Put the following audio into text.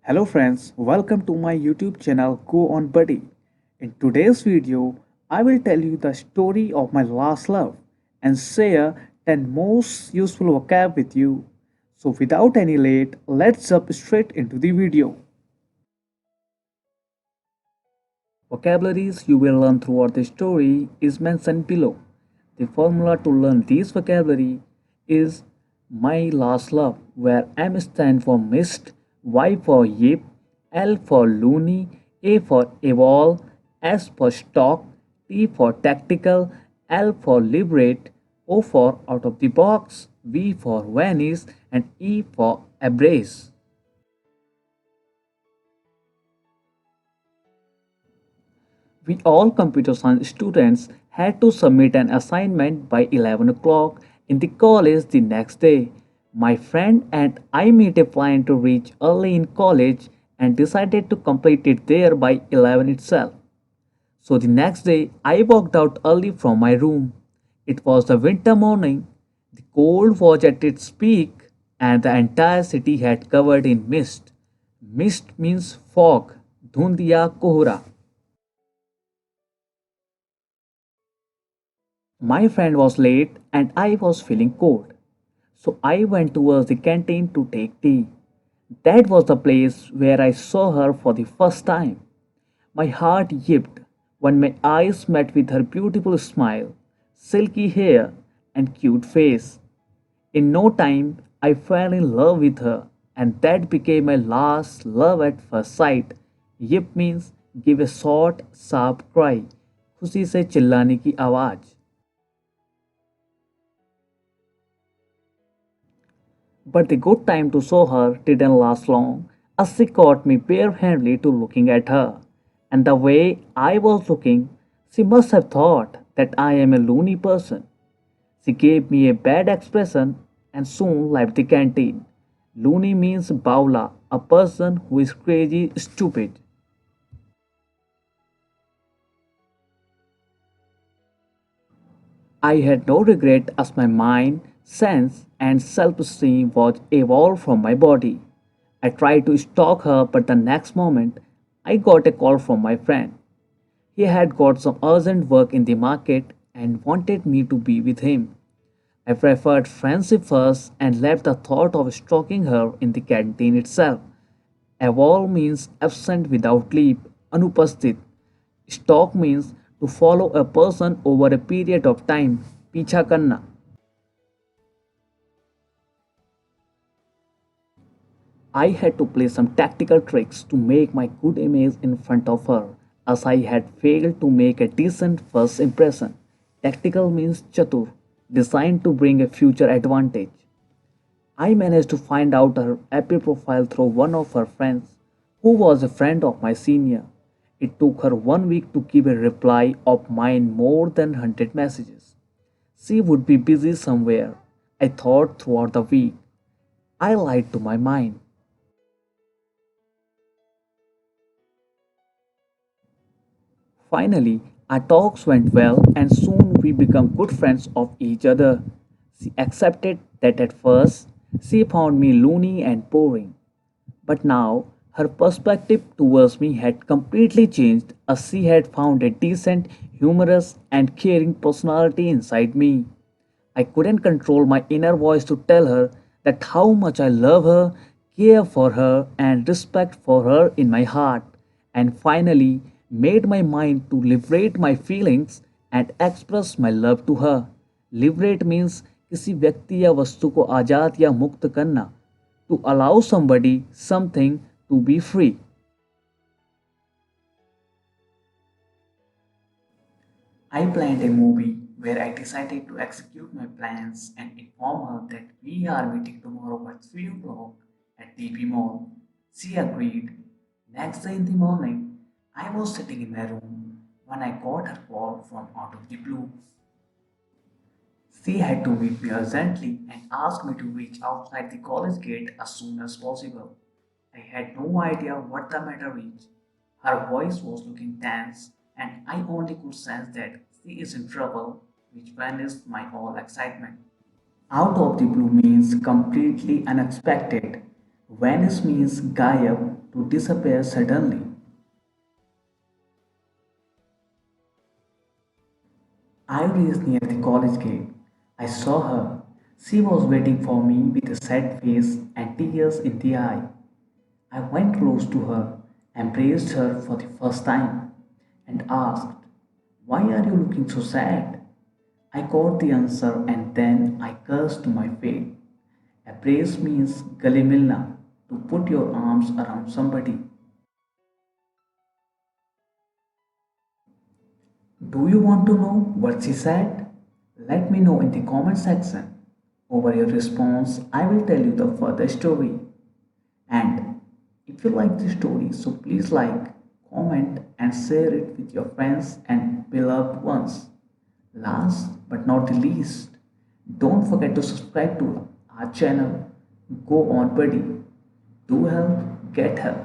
Hello friends, welcome to my YouTube channel Go On Buddy. In today's video, I will tell you the story of my last love and share 10 most useful vocab with you. So without any late, let's jump straight into the video. Vocabularies you will learn throughout the story is mentioned below. The formula to learn this vocabulary is my last love, where M stands for mist, Y for yip, L for loony, A for Awol, S for Stalk, T for tactical, L for liberate, O for out of the box, V for vanish, and E for embrace. We all computer science students had to submit an assignment by 11 o'clock in the college the next day. My friend and I made a plan to reach early in college and decided to complete it there by 11 itself. So the next day, I walked out early from my room. It was the winter morning. The cold was at its peak, and the entire city had covered in mist. Mist means fog, dhundiya kohra. My friend was late and I was feeling cold. So I went towards the canteen to take tea. That was the place where I saw her for the first time. My heart yipped when my eyes met with her beautiful smile, silky hair, and cute face. In no time, I fell in love with her, and that became my last love at first sight. Yip means give a short, sharp cry, खुशी से चिल्लाने की आवाज. But the good time to show her didn't last long, as she caught me barehandedly to looking at her. And the way I was looking, she must have thought that I am a loony person. She gave me a bad expression and soon left the canteen. Loony means baula, a person who is crazy, stupid. I had no regret as my mind, sense, and self esteem was evolved from my body. I tried to stalk her, but the next moment I got a call from my friend. He had got some urgent work in the market and wanted me to be with him. I preferred friendship first and left the thought of stalking her in the canteen itself. Awol means absent without leave, anupasthit. Stalk means to follow a person over a period of time, पीछा करना. I had to play some tactical tricks to make my good image in front of her, as I had failed to make a decent first impression. Tactical means chatur, designed to bring a future advantage. I managed to find out her Apple profile through one of her friends, who was a friend of my senior. It took her 1 week to give a reply of mine more than 100 messages. She would be busy somewhere, I thought throughout the week. I lied to my mind. Finally, our talks went well and soon we became good friends of each other. She accepted that at first she found me loony and boring. But now her perspective towards me had completely changed as she had found a decent, humorous, and caring personality inside me. I couldn't control my inner voice to tell her that how much I love her, care for her, and respect for her in my heart, and finally made my mind to liberate my feelings and express my love to her. Liberate means किसी व्यक्ति या वस्तु को आज़ाद या मुक्त करना. To allow somebody, something to be free. I planned a movie where I decided to execute my plans and inform her that we are meeting tomorrow at 3 o'clock at DP Mall. She agreed. Next day in the morning, I was sitting in my room when I got her call from out of the blue. She had to meet me urgently and asked me to reach outside the college gate as soon as possible. I had no idea what the matter was. Her voice was looking tense, and I only could sense that she is in trouble, which vanished my whole excitement. Out of the blue means completely unexpected. Vanish means gayab, to disappear suddenly. I reached near the college gate. I saw her. She was waiting for me with a sad face and tears in the eye. I went close to her, embraced her for the first time, and asked, "Why are you looking so sad?" I got the answer and then I cursed my fate. Embrace means gale milna, to put your arms around somebody. Do you want to know what she said? Let me know in the comment section. Over your response, I will tell you the further story. And if you like the story, so please like, comment, and share it with your friends and beloved ones. Last but not the least, don't forget to subscribe to our channel. Go on, buddy. Do help, get help.